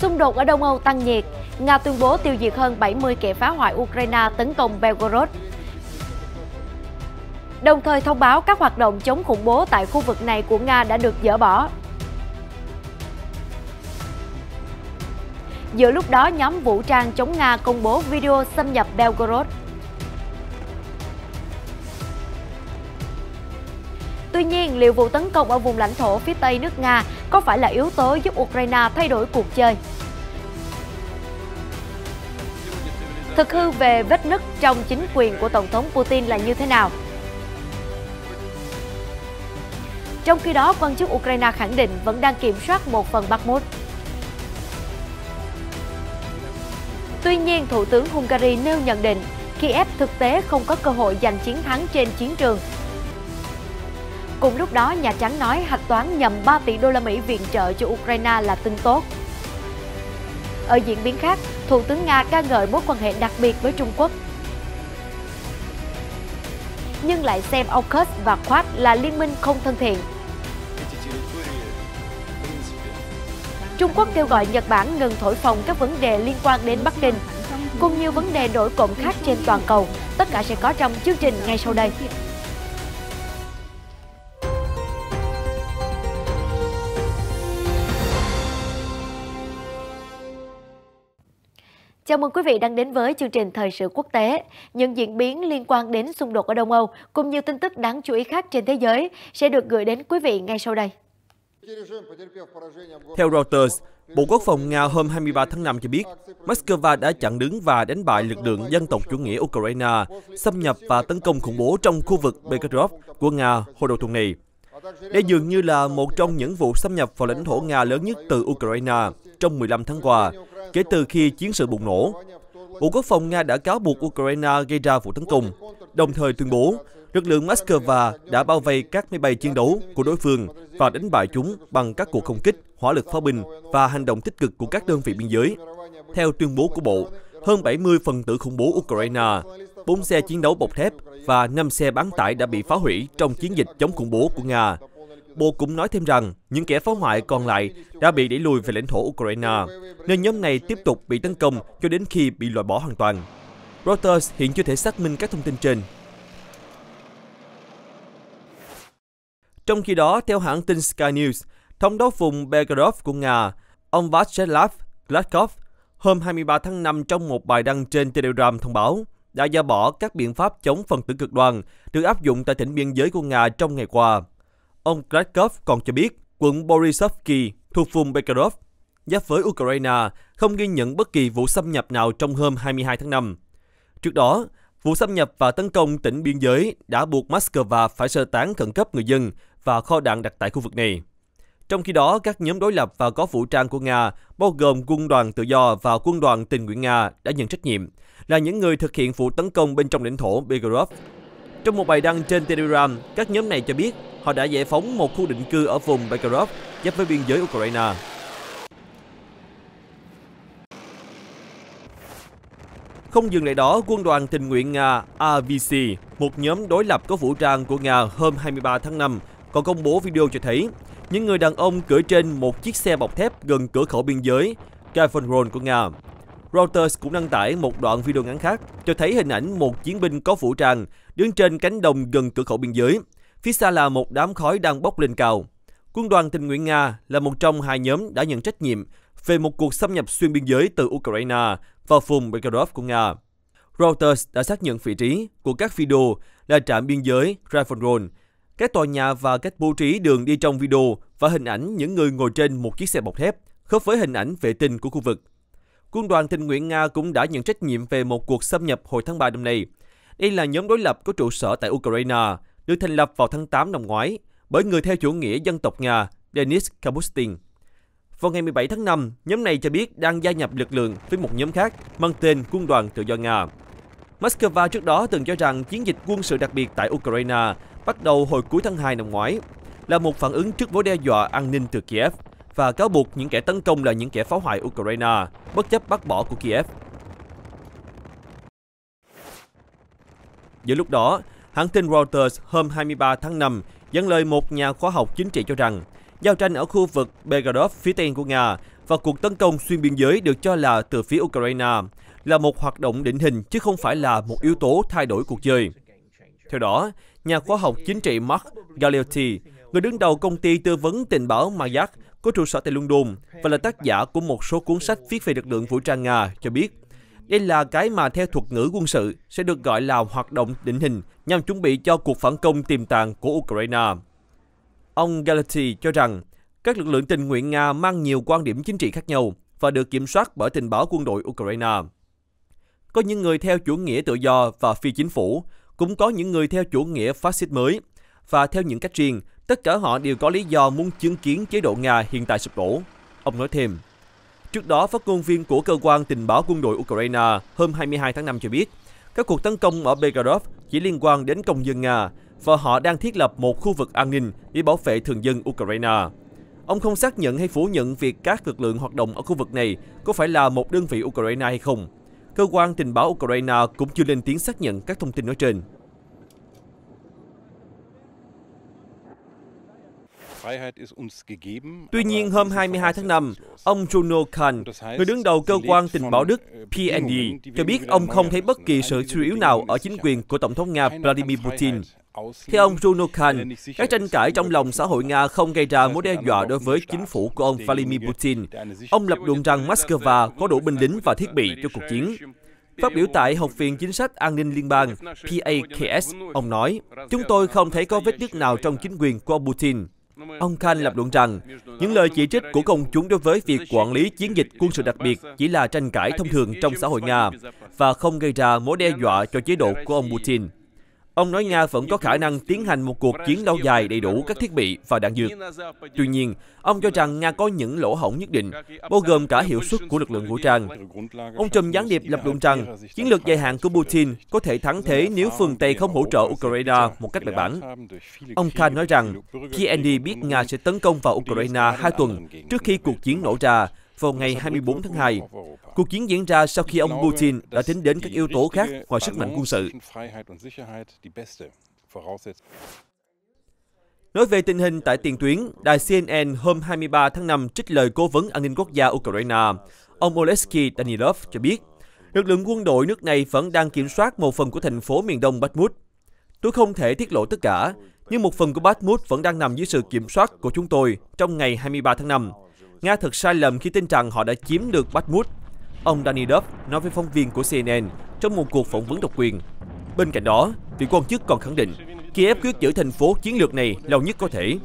Xung đột ở Đông Âu tăng nhiệt. Nga tuyên bố tiêu diệt hơn 70 kẻ phá hoại Ukraine tấn công Belgorod. Đồng thời thông báo các hoạt động chống khủng bố tại khu vực này của Nga đã được dỡ bỏ. Giữa lúc đó, nhóm vũ trang chống Nga công bố video xâm nhập Belgorod. Tuy nhiên, liệu vụ tấn công ở vùng lãnh thổ phía Tây nước Nga có phải là yếu tố giúp Ukraine thay đổi cuộc chơi? Thực hư về vết nứt trong chính quyền của Tổng thống Putin là như thế nào? Trong khi đó, quan chức Ukraine khẳng định vẫn đang kiểm soát một phần Bakhmut. Tuy nhiên, Thủ tướng Hungary nêu nhận định Kiev thực tế không có cơ hội giành chiến thắng trên chiến trường. Cùng lúc đó, Nhà Trắng nói hạch toán nhằm 3 tỷ đô la Mỹ viện trợ cho Ukraine là tin tốt. Ở diễn biến khác, Thủ tướng Nga ca ngợi mối quan hệ đặc biệt với Trung Quốc, nhưng lại xem AUKUS và Quad là liên minh không thân thiện. Trung Quốc kêu gọi Nhật Bản ngừng thổi phồng các vấn đề liên quan đến Bắc Kinh, cùng nhiều vấn đề nổi cộm khác trên toàn cầu. Tất cả sẽ có trong chương trình ngay sau đây. Chào mừng quý vị đang đến với chương trình Thời sự quốc tế. Những diễn biến liên quan đến xung đột ở Đông Âu cùng nhiều tin tức đáng chú ý khác trên thế giới sẽ được gửi đến quý vị ngay sau đây. Theo Reuters, Bộ Quốc phòng Nga hôm 23 tháng 5 cho biết, Moscow đã chặn đứng và đánh bại lực lượng dân tộc chủ nghĩa Ukraine xâm nhập và tấn công khủng bố trong khu vực Belgorod của Nga hồi đầu tuần này. Đây dường như là một trong những vụ xâm nhập vào lãnh thổ Nga lớn nhất từ Ukraine trong 15 tháng qua, kể từ khi chiến sự bùng nổ. Bộ Quốc phòng Nga đã cáo buộc Ukraine gây ra vụ tấn công, đồng thời tuyên bố lực lượng Moscow đã bao vây các máy bay chiến đấu của đối phương và đánh bại chúng bằng các cuộc không kích, hỏa lực pháo binh và hành động tích cực của các đơn vị biên giới. Theo tuyên bố của Bộ, hơn 70 phần tử khủng bố Ukraine, 4 xe chiến đấu bọc thép và 5 xe bán tải đã bị phá hủy trong chiến dịch chống khủng bố của Nga. Bộ cũng nói thêm rằng những kẻ phá hoại còn lại đã bị đẩy lùi về lãnh thổ Ukraine, nên nhóm này tiếp tục bị tấn công cho đến khi bị loại bỏ hoàn toàn. Reuters hiện chưa thể xác minh các thông tin trên. Trong khi đó, theo hãng tin Sky News, thống đốc vùng Belgorod của Nga, ông Vyacheslav Gladkov, hôm 23 tháng 5 trong một bài đăng trên Telegram thông báo đã dỡ bỏ các biện pháp chống phần tử cực đoan được áp dụng tại tỉnh biên giới của Nga trong ngày qua. Ông Gladkov còn cho biết quận Borisovsky thuộc vùng Belgorod, giáp với Ukraine, không ghi nhận bất kỳ vụ xâm nhập nào trong hôm 22 tháng 5. Trước đó, vụ xâm nhập và tấn công tỉnh biên giới đã buộc Moscow phải sơ tán khẩn cấp người dân và kho đạn đặt tại khu vực này. Trong khi đó, các nhóm đối lập và có vũ trang của Nga, bao gồm Quân đoàn Tự do và Quân đoàn Tình nguyện Nga, đã nhận trách nhiệm, là những người thực hiện vụ tấn công bên trong lãnh thổ Belgorod. Trong một bài đăng trên Telegram, các nhóm này cho biết họ đã giải phóng một khu định cư ở vùng Belgorod, giáp với biên giới Ukraine. Không dừng lại đó, Quân đoàn Tình nguyện Nga AVC, một nhóm đối lập có vũ trang của Nga hôm 23 tháng 5, còn công bố video cho thấy những người đàn ông cưỡi trên một chiếc xe bọc thép gần cửa khẩu biên giới Kherson của Nga. Reuters cũng đăng tải một đoạn video ngắn khác cho thấy hình ảnh một chiến binh có vũ trang đứng trên cánh đồng gần cửa khẩu biên giới. Phía xa là một đám khói đang bốc lên cao. Quân đoàn Tình nguyện Nga là một trong hai nhóm đã nhận trách nhiệm về một cuộc xâm nhập xuyên biên giới từ Ukraine vào vùng Belgorod của Nga. Reuters đã xác nhận vị trí của các video là trạm biên giới Kherson, các tòa nhà và cách bố trí đường đi trong video và hình ảnh những người ngồi trên một chiếc xe bọc thép, khớp với hình ảnh vệ tinh của khu vực. Quân đoàn Tình nguyện Nga cũng đã nhận trách nhiệm về một cuộc xâm nhập hồi tháng 3 năm nay. Đây là nhóm đối lập có trụ sở tại Ukraine, được thành lập vào tháng 8 năm ngoái bởi người theo chủ nghĩa dân tộc Nga Denis Kapustin. Vào ngày 17 tháng 5, nhóm này cho biết đang gia nhập lực lượng với một nhóm khác mang tên Quân đoàn Tự do Nga. Moscow trước đó từng cho rằng chiến dịch quân sự đặc biệt tại Ukraine bắt đầu hồi cuối tháng 2 năm ngoái là một phản ứng trước mối đe dọa an ninh từ Kiev và cáo buộc những kẻ tấn công là những kẻ phá hoại Ukraine, bất chấp bác bỏ của Kiev. Giữa lúc đó, hãng tin Reuters hôm 23 tháng 5 dẫn lời một nhà khoa học chính trị cho rằng giao tranh ở khu vực Belgorod phía tây của Nga và cuộc tấn công xuyên biên giới được cho là từ phía Ukraine là một hoạt động định hình chứ không phải là một yếu tố thay đổi cuộc chơi. Theo đó, nhà khoa học chính trị Mark Galeotti, người đứng đầu công ty tư vấn tình báo Mayak có trụ sở tại London và là tác giả của một số cuốn sách viết về lực lượng vũ trang Nga, cho biết đây là cái mà theo thuật ngữ quân sự sẽ được gọi là hoạt động định hình nhằm chuẩn bị cho cuộc phản công tiềm tàng của Ukraine. Ông Galeotti cho rằng các lực lượng tình nguyện Nga mang nhiều quan điểm chính trị khác nhau và được kiểm soát bởi tình báo quân đội Ukraine. Có những người theo chủ nghĩa tự do và phi chính phủ, cũng có những người theo chủ nghĩa phát xít mới. Và theo những cách riêng, tất cả họ đều có lý do muốn chứng kiến chế độ Nga hiện tại sụp đổ. Ông nói thêm. Trước đó, phát ngôn viên của cơ quan tình báo quân đội Ukraine hôm 22 tháng 5 cho biết, các cuộc tấn công ở Belgorod chỉ liên quan đến công dân Nga và họ đang thiết lập một khu vực an ninh để bảo vệ thường dân Ukraine. Ông không xác nhận hay phủ nhận việc các lực lượng hoạt động ở khu vực này có phải là một đơn vị Ukraine hay không. Cơ quan tình báo Ukraine cũng chưa lên tiếng xác nhận các thông tin nói trên. Tuy nhiên, hôm 22 tháng 5, ông Juno Khan, người đứng đầu cơ quan tình báo Đức PND, cho biết ông không thấy bất kỳ sự suy yếu nào ở chính quyền của Tổng thống Nga Vladimir Putin. Theo ông Juno Khan, các tranh cãi trong lòng xã hội Nga không gây ra mối đe dọa đối với chính phủ của ông Vladimir Putin. Ông lập luận rằng Moscow có đủ binh lính và thiết bị cho cuộc chiến. Phát biểu tại Học viện Chính sách An ninh Liên bang PAKS, ông nói, chúng tôi không thấy có vết nứt nào trong chính quyền của ông Putin. Ông Khan lập luận rằng, những lời chỉ trích của công chúng đối với việc quản lý chiến dịch quân sự đặc biệt chỉ là tranh cãi thông thường trong xã hội Nga và không gây ra mối đe dọa cho chế độ của ông Putin. Ông nói Nga vẫn có khả năng tiến hành một cuộc chiến lâu dài đầy đủ các thiết bị và đạn dược. Tuy nhiên, ông cho rằng Nga có những lỗ hổng nhất định, bao gồm cả hiệu suất của lực lượng vũ trang. Ông trùm gián điệp lập luận rằng chiến lược dài hạn của Putin có thể thắng thế nếu phương Tây không hỗ trợ Ukraine một cách bài bản. Ông Khan nói rằng PND biết Nga sẽ tấn công vào Ukraine 2 tuần trước khi cuộc chiến nổ ra vào ngày 24 tháng 2. Cuộc chiến diễn ra sau khi ông Putin đã tính đến các yếu tố khác ngoài sức mạnh quân sự. Nói về tình hình tại tiền tuyến, đài CNN hôm 23 tháng 5 trích lời Cố vấn An ninh Quốc gia Ukraine, ông Oleksiy Danilov cho biết, lực lượng quân đội nước này vẫn đang kiểm soát một phần của thành phố miền đông Bakhmut. Tôi không thể tiết lộ tất cả, nhưng một phần của Bakhmut vẫn đang nằm dưới sự kiểm soát của chúng tôi trong ngày 23 tháng 5. Nga thật sai lầm khi tin rằng họ đã chiếm được Bakhmut, ông Danilov nói với phóng viên của CNN trong một cuộc phỏng vấn độc quyền. Bên cạnh đó, vị quan chức còn khẳng định Kiev quyết giữ thành phố chiến lược này lâu nhất có thể.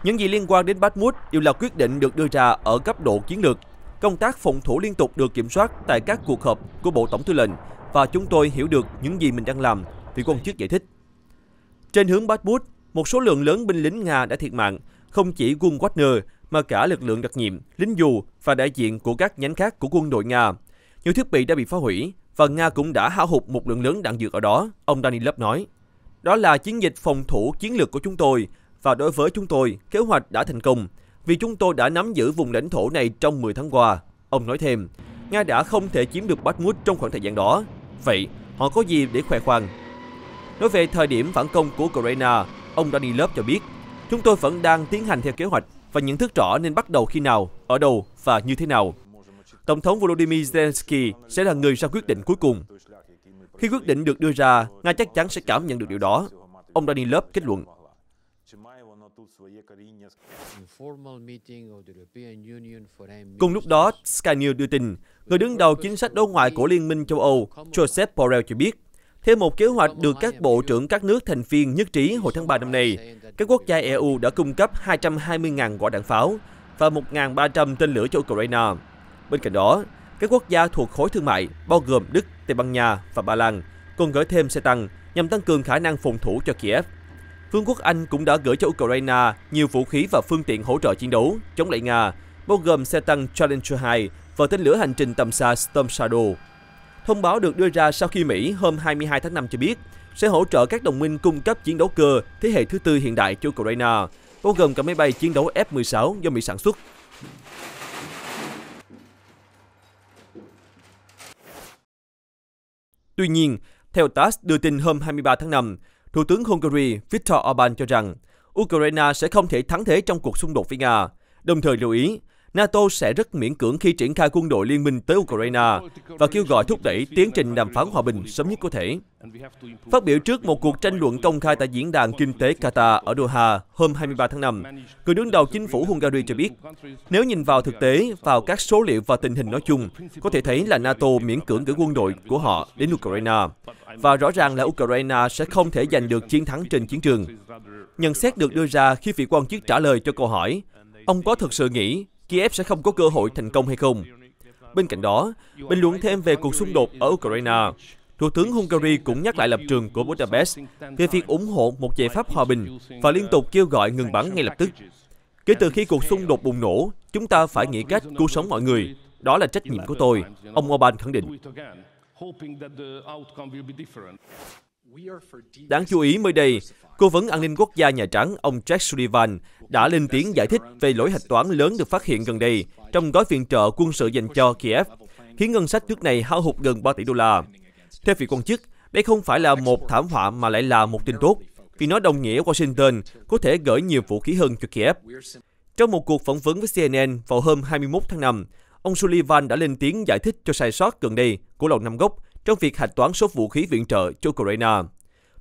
Những gì liên quan đến Bakhmut đều là quyết định được đưa ra ở cấp độ chiến lược. Công tác phòng thủ liên tục được kiểm soát tại các cuộc họp của Bộ Tổng Tư lệnh và chúng tôi hiểu được những gì mình đang làm, vị quan chức giải thích. Trên hướng Bakhmut, một số lượng lớn binh lính Nga đã thiệt mạng, không chỉ quân Wagner mà cả lực lượng đặc nhiệm, lính dù và đại diện của các nhánh khác của quân đội Nga. Nhiều thiết bị đã bị phá hủy và Nga cũng đã hao hụt một lượng lớn đạn dược ở đó, ông Danilov nói. Đó là chiến dịch phòng thủ chiến lược của chúng tôi và đối với chúng tôi, kế hoạch đã thành công vì chúng tôi đã nắm giữ vùng lãnh thổ này trong 10 tháng qua. Ông nói thêm, Nga đã không thể chiếm được Bakhmut trong khoảng thời gian đó. Vậy, họ có gì để khoe khoang? Nói về thời điểm phản công của Ukraine, ông Danilov cho biết, chúng tôi vẫn đang tiến hành theo kế hoạch và nhận thức rõ nên bắt đầu khi nào, ở đâu và như thế nào. Tổng thống Volodymyr Zelensky sẽ là người ra quyết định cuối cùng. Khi quyết định được đưa ra, Nga chắc chắn sẽ cảm nhận được điều đó. Ông Danilov kết luận. Cùng lúc đó, Sky News đưa tin, người đứng đầu chính sách đối ngoại của Liên minh châu Âu, Josep Borrell cho biết, theo một kế hoạch được các bộ trưởng các nước thành viên nhất trí hồi tháng 3 năm nay, các quốc gia EU đã cung cấp 220.000 quả đạn pháo và 1.300 tên lửa cho Ukraine. Bên cạnh đó, các quốc gia thuộc khối thương mại, bao gồm Đức, Tây Ban Nha và Ba Lan, còn gửi thêm xe tăng nhằm tăng cường khả năng phòng thủ cho Kiev. Vương quốc Anh cũng đã gửi cho Ukraine nhiều vũ khí và phương tiện hỗ trợ chiến đấu chống lại Nga, bao gồm xe tăng Challenger 2 và tên lửa hành trình tầm xa Storm Shadow. Thông báo được đưa ra sau khi Mỹ hôm 22 tháng 5 cho biết sẽ hỗ trợ các đồng minh cung cấp chiến đấu cơ thế hệ thứ tư hiện đại cho Ukraine, bao gồm cả máy bay chiến đấu F-16 do Mỹ sản xuất. Tuy nhiên, theo TASS đưa tin hôm 23 tháng 5, Thủ tướng Hungary Viktor Orbán cho rằng Ukraine sẽ không thể thắng thế trong cuộc xung đột với Nga, đồng thời lưu ý NATO sẽ rất miễn cưỡng khi triển khai quân đội liên minh tới Ukraine và kêu gọi thúc đẩy tiến trình đàm phán hòa bình sớm nhất có thể. Phát biểu trước một cuộc tranh luận công khai tại Diễn đàn Kinh tế Qatar ở Doha hôm 23 tháng 5, người đứng đầu chính phủ Hungary cho biết, nếu nhìn vào thực tế, vào các số liệu và tình hình nói chung, có thể thấy là NATO miễn cưỡng gửi quân đội của họ đến Ukraine. Và rõ ràng là Ukraine sẽ không thể giành được chiến thắng trên chiến trường. Nhận xét được đưa ra khi vị quan chức trả lời cho câu hỏi, ông có thực sự nghĩ Kiev sẽ không có cơ hội thành công hay không? Bên cạnh đó, bình luận thêm về cuộc xung đột ở Ukraine, Thủ tướng Hungary cũng nhắc lại lập trường của Budapest về việc ủng hộ một giải pháp hòa bình và liên tục kêu gọi ngừng bắn ngay lập tức. Kể từ khi cuộc xung đột bùng nổ, chúng ta phải nghĩ cách cứu sống mọi người. Đó là trách nhiệm của tôi, ông Orbán khẳng định. Đáng chú ý mới đây, Cố vấn An ninh Quốc gia Nhà Trắng ông Jake Sullivan đã lên tiếng giải thích về lỗi hạch toán lớn được phát hiện gần đây trong gói viện trợ quân sự dành cho Kiev, khiến ngân sách nước này hao hụt gần 3 tỷ đô la. Theo vị quan chức, đây không phải là một thảm họa mà lại là một tin tốt, vì nó đồng nghĩa Washington có thể gửi nhiều vũ khí hơn cho Kiev. Trong một cuộc phỏng vấn với CNN vào hôm 21 tháng 5, ông Sullivan đã lên tiếng giải thích cho sai sót gần đây của Lầu Năm Góc trong việc hạch toán số vũ khí viện trợ cho Ukraine.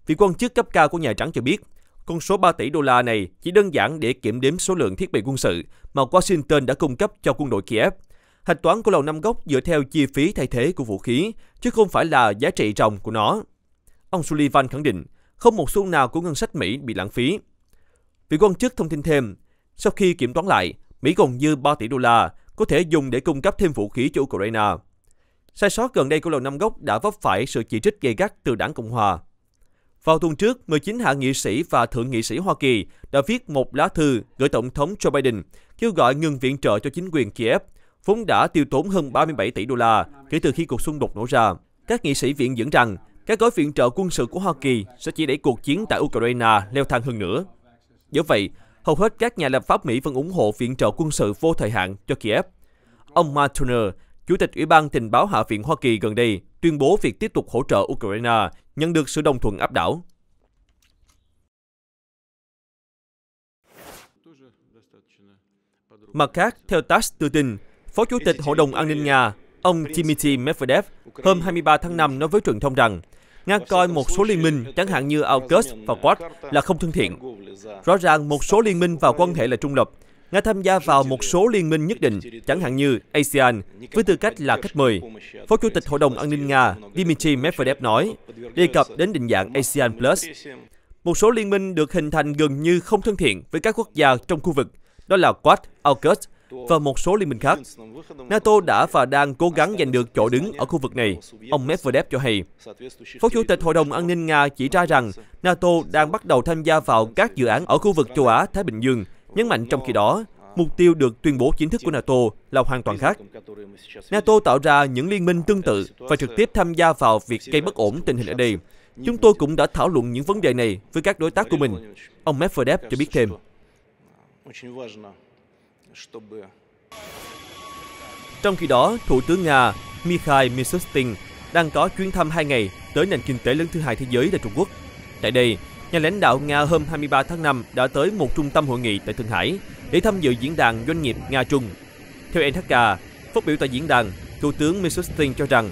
Vị quan chức cấp cao của Nhà Trắng cho biết, con số 3 tỷ đô la này chỉ đơn giản để kiểm đếm số lượng thiết bị quân sự mà Washington đã cung cấp cho quân đội Kiev. Hạch toán của Lầu Năm Góc dựa theo chi phí thay thế của vũ khí, chứ không phải là giá trị ròng của nó. Ông Sullivan khẳng định, không một xu nào của ngân sách Mỹ bị lãng phí. Vị quan chức thông tin thêm, sau khi kiểm toán lại, Mỹ còn dư 3 tỷ đô la, có thể dùng để cung cấp thêm vũ khí cho Ukraine. Sai sót gần đây của Lầu Năm Góc đã vấp phải sự chỉ trích gay gắt từ đảng Cộng hòa. Vào tuần trước, 19 hạ nghị sĩ và thượng nghị sĩ Hoa Kỳ đã viết một lá thư gửi Tổng thống Joe Biden kêu gọi ngừng viện trợ cho chính quyền Kiev, vốn đã tiêu tốn hơn 37 tỷ đô la kể từ khi cuộc xung đột nổ ra. Các nghị sĩ viện dẫn rằng các gói viện trợ quân sự của Hoa Kỳ sẽ chỉ đẩy cuộc chiến tại Ukraine leo thang hơn nữa. Do vậy, hầu hết các nhà lập pháp Mỹ vẫn ủng hộ viện trợ quân sự vô thời hạn cho Kiev. Ông Mark Turner, Chủ tịch Ủy ban Tình báo Hạ viện Hoa Kỳ gần đây, tuyên bố việc tiếp tục hỗ trợ Ukraine nhận được sự đồng thuận áp đảo. Mặt khác, theo TASS đưa tin, Phó Chủ tịch Hội đồng An ninh Nga, ông Dmitry Medvedev, hôm 23 tháng 5 nói với truyền thông rằng Nga coi một số liên minh, chẳng hạn như AUKUS và Quad, là không thân thiện. Rõ ràng một số liên minh và quan hệ là trung lập. Nga tham gia vào một số liên minh nhất định, chẳng hạn như ASEAN, với tư cách là khách mời. Phó Chủ tịch Hội đồng An ninh Nga Dmitry Medvedev nói, đề cập đến định dạng ASEAN Plus. Một số liên minh được hình thành gần như không thân thiện với các quốc gia trong khu vực, đó là Quad, AUKUS và một số liên minh khác. NATO đã và đang cố gắng giành được chỗ đứng ở khu vực này, ông Medvedev cho hay. Phó Chủ tịch Hội đồng An ninh Nga chỉ ra rằng NATO đang bắt đầu tham gia vào các dự án ở khu vực châu Á-Thái Bình Dương, nhấn mạnh trong khi đó, mục tiêu được tuyên bố chính thức của NATO là hoàn toàn khác. NATO tạo ra những liên minh tương tự và trực tiếp tham gia vào việc gây bất ổn tình hình ở đây. Chúng tôi cũng đã thảo luận những vấn đề này với các đối tác của mình, ông Medvedev cho biết thêm. Trong khi đó, Thủ tướng Nga Mikhail Mishustin đang có chuyến thăm 2 ngày tới nền kinh tế lớn thứ hai thế giới là Trung Quốc. Tại đây, nhà lãnh đạo Nga hôm 23 tháng 5 đã tới một trung tâm hội nghị tại Thượng Hải để tham dự diễn đàn doanh nghiệp Nga-Trung. Theo NHK, phát biểu tại diễn đàn, Thủ tướng Mishustin cho rằng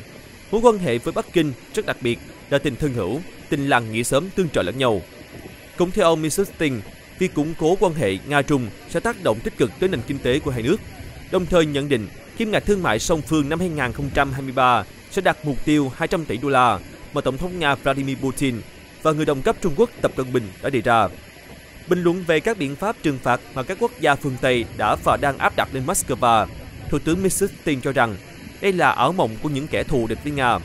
mối quan hệ với Bắc Kinh rất đặc biệt là tình thân hữu, tình làng nghĩa xóm tương trợ lẫn nhau. Cũng theo ông Mishustin, việc củng cố quan hệ Nga-Trung sẽ tác động tích cực tới nền kinh tế của hai nước, đồng thời nhận định kim ngạch thương mại song phương năm 2023 sẽ đạt mục tiêu 200 tỷ đô la mà Tổng thống Nga Vladimir Putin và người đồng cấp Trung Quốc Tập Cận Bình đã đề ra. Bình luận về các biện pháp trừng phạt mà các quốc gia phương Tây đã và đang áp đặt lên Moscow, Thủ tướng Mishustin cho rằng đây là ảo mộng của những kẻ thù địch với Nga.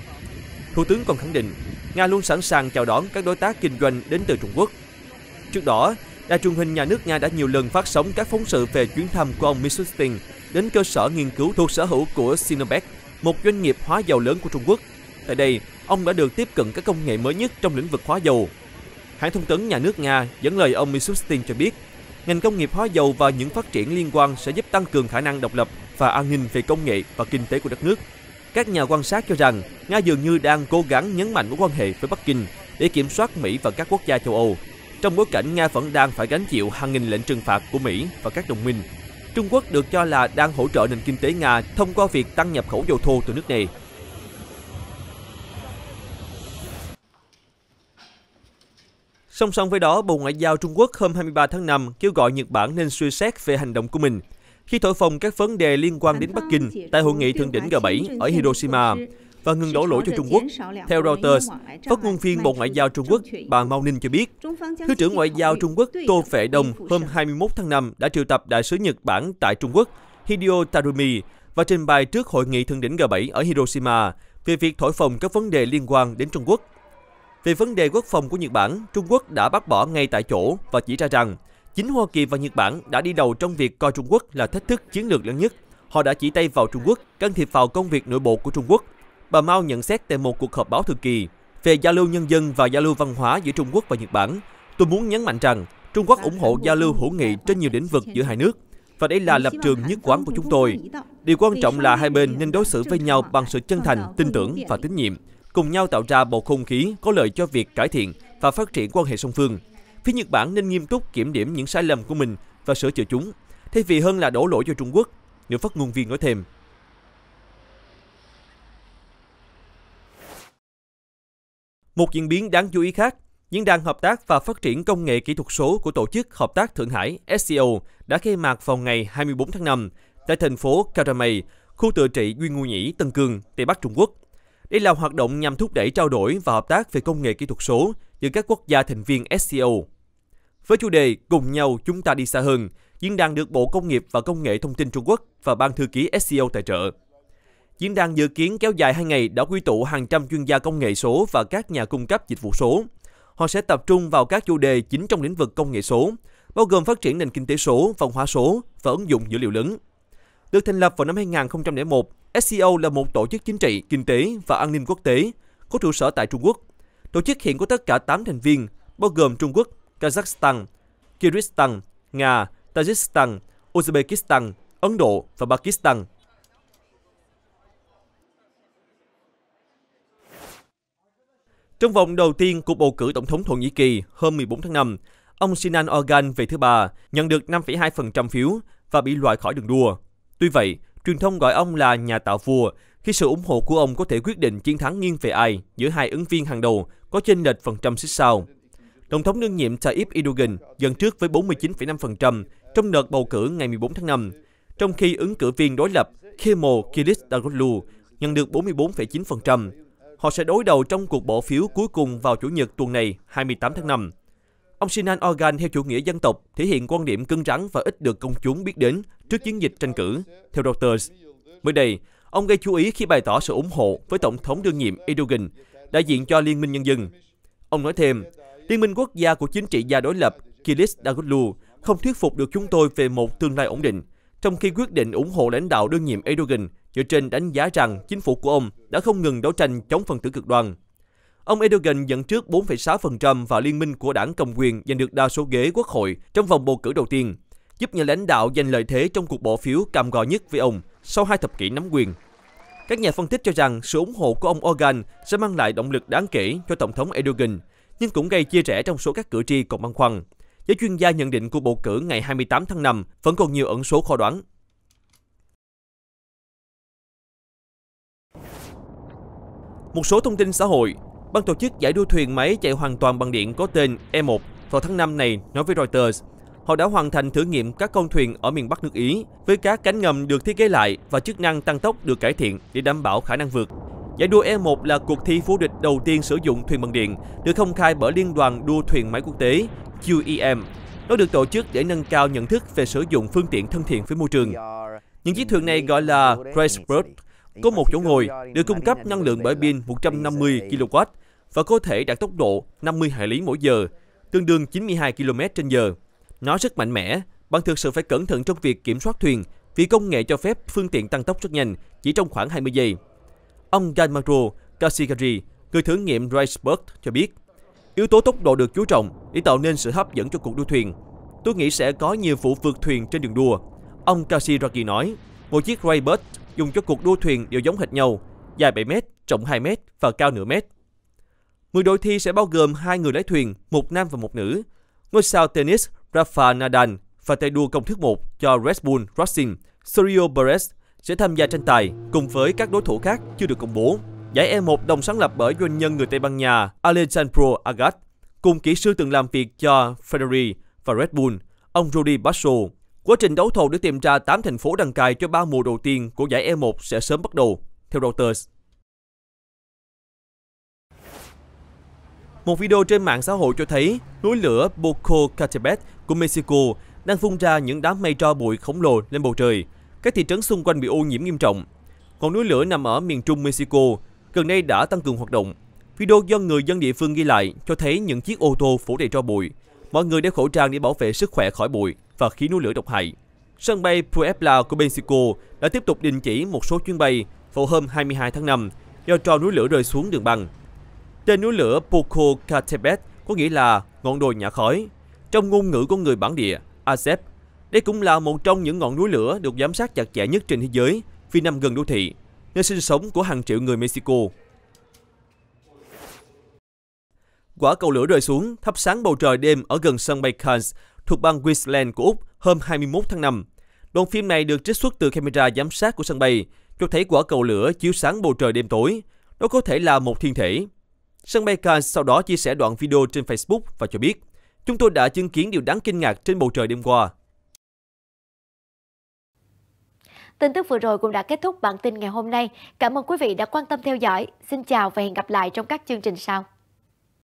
Thủ tướng còn khẳng định Nga luôn sẵn sàng chào đón các đối tác kinh doanh đến từ Trung Quốc. Trước đó, Đài truyền hình nhà nước Nga đã nhiều lần phát sóng các phóng sự về chuyến thăm của ông Mishustin đến cơ sở nghiên cứu thuộc sở hữu của Sinopec, một doanh nghiệp hóa dầu lớn của Trung Quốc. Tại đây, ông đã được tiếp cận các công nghệ mới nhất trong lĩnh vực hóa dầu. Hãng thông tấn nhà nước Nga dẫn lời ông Mishustin cho biết, ngành công nghiệp hóa dầu và những phát triển liên quan sẽ giúp tăng cường khả năng độc lập và an ninh về công nghệ và kinh tế của đất nước. Các nhà quan sát cho rằng Nga dường như đang cố gắng nhấn mạnh mối quan hệ với Bắc Kinh để kiểm soát Mỹ và các quốc gia châu Âu, trong bối cảnh Nga vẫn đang phải gánh chịu hàng nghìn lệnh trừng phạt của Mỹ và các đồng minh. Trung Quốc được cho là đang hỗ trợ nền kinh tế Nga thông qua việc tăng nhập khẩu dầu thô từ nước này. Song song với đó, Bộ Ngoại giao Trung Quốc hôm 23 tháng 5 kêu gọi Nhật Bản nên suy xét về hành động của mình khi thổi phồng các vấn đề liên quan đến Bắc Kinh tại hội nghị thượng đỉnh G7 ở Hiroshima và ngừng đổ lỗi cho Trung Quốc. Theo Reuters, phát ngôn viên Bộ Ngoại giao Trung Quốc bà Mao Ninh cho biết, Thứ trưởng Ngoại giao Trung Quốc Tô Phệ Đông hôm 21 tháng 5 đã triệu tập đại sứ Nhật Bản tại Trung Quốc Hideo Tarumi và trình bày trước hội nghị thượng đỉnh G7 ở Hiroshima về việc thổi phồng các vấn đề liên quan đến Trung Quốc. Về vấn đề quốc phòng của Nhật Bản, Trung Quốc đã bác bỏ ngay tại chỗ và chỉ ra rằng chính Hoa Kỳ và Nhật Bản đã đi đầu trong việc coi Trung Quốc là thách thức chiến lược lớn nhất. Họ đã chỉ tay vào Trung Quốc, can thiệp vào công việc nội bộ của Trung Quốc. Bà Mao nhận xét tại một cuộc họp báo thường kỳ về giao lưu nhân dân và giao lưu văn hóa giữa Trung Quốc và Nhật Bản. Tôi muốn nhấn mạnh rằng Trung Quốc ủng hộ giao lưu hữu nghị trên nhiều lĩnh vực giữa hai nước. Và đây là lập trường nhất quán của chúng tôi. Điều quan trọng là hai bên nên đối xử với nhau bằng sự chân thành, tin tưởng và tín nhiệm, cùng nhau tạo ra bầu không khí có lợi cho việc cải thiện và phát triển quan hệ song phương. Phía Nhật Bản nên nghiêm túc kiểm điểm những sai lầm của mình và sửa chữa chúng, thay vì hơn là đổ lỗi cho Trung Quốc, nữ phát ngôn viên nói thêm. Một diễn biến đáng chú ý khác, Diễn đàn Hợp tác và Phát triển Công nghệ Kỹ thuật số của Tổ chức Hợp tác Thượng Hải SCO đã khai mạc vào ngày 24 tháng 5 tại thành phố Karamay, khu tự trị Duy Ngô Nhĩ, Tân Cương, Tây Bắc Trung Quốc. Đây là hoạt động nhằm thúc đẩy trao đổi và hợp tác về công nghệ kỹ thuật số giữa các quốc gia thành viên SCO. Với chủ đề Cùng nhau chúng ta đi xa hơn, diễn đàn được Bộ Công nghiệp và Công nghệ Thông tin Trung Quốc và Ban thư ký SCO tài trợ. Diễn đàn dự kiến kéo dài 2 ngày đã quy tụ hàng trăm chuyên gia công nghệ số và các nhà cung cấp dịch vụ số. Họ sẽ tập trung vào các chủ đề chính trong lĩnh vực công nghệ số, bao gồm phát triển nền kinh tế số, văn hóa số và ứng dụng dữ liệu lớn. Được thành lập vào năm 2001, SCO là một tổ chức chính trị, kinh tế và an ninh quốc tế, có trụ sở tại Trung Quốc. Tổ chức hiện có tất cả 8 thành viên, bao gồm Trung Quốc, Kazakhstan, Kyrgyzstan, Nga, Tajikistan, Uzbekistan, Ấn Độ và Pakistan. Trong vòng đầu tiên cuộc bầu cử tổng thống Thổ Nhĩ Kỳ hôm 14 tháng 5, ông Sinan Ogan về thứ ba nhận được 5,2% phiếu và bị loại khỏi đường đua. Tuy vậy, truyền thông gọi ông là nhà tạo vua khi sự ủng hộ của ông có thể quyết định chiến thắng nghiêng về ai giữa hai ứng viên hàng đầu có chênh lệch phần trăm xích sao. Tổng thống đương nhiệm Tayyip Erdogan dẫn trước với 49,5% trong đợt bầu cử ngày 14 tháng 5, trong khi ứng cử viên đối lập Kemal Kılıçdaroğlu nhận được 44,9%. Họ sẽ đối đầu trong cuộc bỏ phiếu cuối cùng vào Chủ nhật tuần này, 28 tháng 5. Ông Sinan Ogan theo chủ nghĩa dân tộc thể hiện quan điểm cứng rắn và ít được công chúng biết đến trước chiến dịch tranh cử, theo Reuters. Mới đây, ông gây chú ý khi bày tỏ sự ủng hộ với Tổng thống đương nhiệm Erdogan, đại diện cho Liên minh Nhân dân. Ông nói thêm, Liên minh quốc gia của chính trị gia đối lập Kılıçdaroğlu không thuyết phục được chúng tôi về một tương lai ổn định, trong khi quyết định ủng hộ lãnh đạo đương nhiệm Erdogan dựa trên đánh giá rằng chính phủ của ông đã không ngừng đấu tranh chống phần tử cực đoan. Ông Erdogan dẫn trước 4,6% và liên minh của đảng cầm quyền giành được đa số ghế quốc hội trong vòng bầu cử đầu tiên, giúp nhà lãnh đạo giành lợi thế trong cuộc bỏ phiếu cam go nhất với ông sau 2 thập kỷ nắm quyền. Các nhà phân tích cho rằng sự ủng hộ của ông Ogan sẽ mang lại động lực đáng kể cho Tổng thống Erdogan, nhưng cũng gây chia rẽ trong số các cử tri còn băn khoăn. Giới chuyên gia nhận định cuộc bầu cử ngày 28 tháng 5 vẫn còn nhiều ẩn số khó đoán. Một số thông tin xã hội, ban tổ chức giải đua thuyền máy chạy hoàn toàn bằng điện có tên E1 vào tháng 5 này nói với Reuters, họ đã hoàn thành thử nghiệm các con thuyền ở miền Bắc nước Ý với các cánh ngầm được thiết kế lại và chức năng tăng tốc được cải thiện để đảm bảo khả năng vượt. Giải đua E1 là cuộc thi vô địch đầu tiên sử dụng thuyền bằng điện, được công khai bởi Liên đoàn đua thuyền máy quốc tế QEM. Nó được tổ chức để nâng cao nhận thức về sử dụng phương tiện thân thiện với môi trường. Những chiếc thuyền này gọi là Racebird, có một chỗ ngồi, được cung cấp năng lượng bởi pin 150 kW và có thể đạt tốc độ 50 hải lý mỗi giờ, tương đương 92 km/h. Nó rất mạnh mẽ, bạn thực sự phải cẩn thận trong việc kiểm soát thuyền vì công nghệ cho phép phương tiện tăng tốc rất nhanh, chỉ trong khoảng 20 giây. Ông Ganmaro Kashigari, người thử nghiệm Racebird cho biết, yếu tố tốc độ được chú trọng để tạo nên sự hấp dẫn cho cuộc đua thuyền. Tôi nghĩ sẽ có nhiều vụ vượt thuyền trên đường đua. Ông Kashigari nói, mỗi chiếc Racebird dùng cho cuộc đua thuyền đều giống hệt nhau, dài 7 m, rộng 2 m và cao nửa mét. 10 đội thi sẽ bao gồm 2 người lái thuyền, một nam và một nữ. Ngôi sao tennis Rafa Nadal và tay đua công thức 1 cho Red Bull Racing, Sergio Perez sẽ tham gia tranh tài cùng với các đối thủ khác chưa được công bố. Giải E1 đồng sáng lập bởi doanh nhân người Tây Ban Nha Alejandro Agat, cùng kỹ sư từng làm việc cho Ferrari và Red Bull, ông Jordi Basso. Quá trình đấu thầu để tìm ra 8 thành phố đăng cai cho 3 mùa đầu tiên của giải E1 sẽ sớm bắt đầu, theo Reuters. Một video trên mạng xã hội cho thấy núi lửa Popocatépetl của Mexico đang phun ra những đám mây tro bụi khổng lồ lên bầu trời. Các thị trấn xung quanh bị ô nhiễm nghiêm trọng. Ngọn núi lửa nằm ở miền trung Mexico, gần đây đã tăng cường hoạt động. Video do người dân địa phương ghi lại cho thấy những chiếc ô tô phủ đầy tro bụi. Mọi người đeo khẩu trang để bảo vệ sức khỏe khỏi bụi và khí núi lửa độc hại. Sân bay Puebla của Mexico đã tiếp tục đình chỉ một số chuyến bay vào hôm 22 tháng 5 do tro núi lửa rơi xuống đường băng. Tên núi lửa Popocatépetl có nghĩa là ngọn đồi nhả khói. Trong ngôn ngữ của người bản địa, Aztec, đây cũng là một trong những ngọn núi lửa được giám sát chặt chẽ nhất trên thế giới vì nằm gần đô thị, nơi sinh sống của hàng triệu người Mexico. Quả cầu lửa rơi xuống thắp sáng bầu trời đêm ở gần sân bay Cannes thuộc bang Queensland của Úc hôm 21 tháng 5. Đoạn phim này được trích xuất từ camera giám sát của sân bay, cho thấy quả cầu lửa chiếu sáng bầu trời đêm tối. Đó có thể là một thiên thể. Sân bay Cannes sau đó chia sẻ đoạn video trên Facebook và cho biết, chúng tôi đã chứng kiến điều đáng kinh ngạc trên bầu trời đêm qua. Tin tức vừa rồi cũng đã kết thúc bản tin ngày hôm nay. Cảm ơn quý vị đã quan tâm theo dõi. Xin chào và hẹn gặp lại trong các chương trình sau.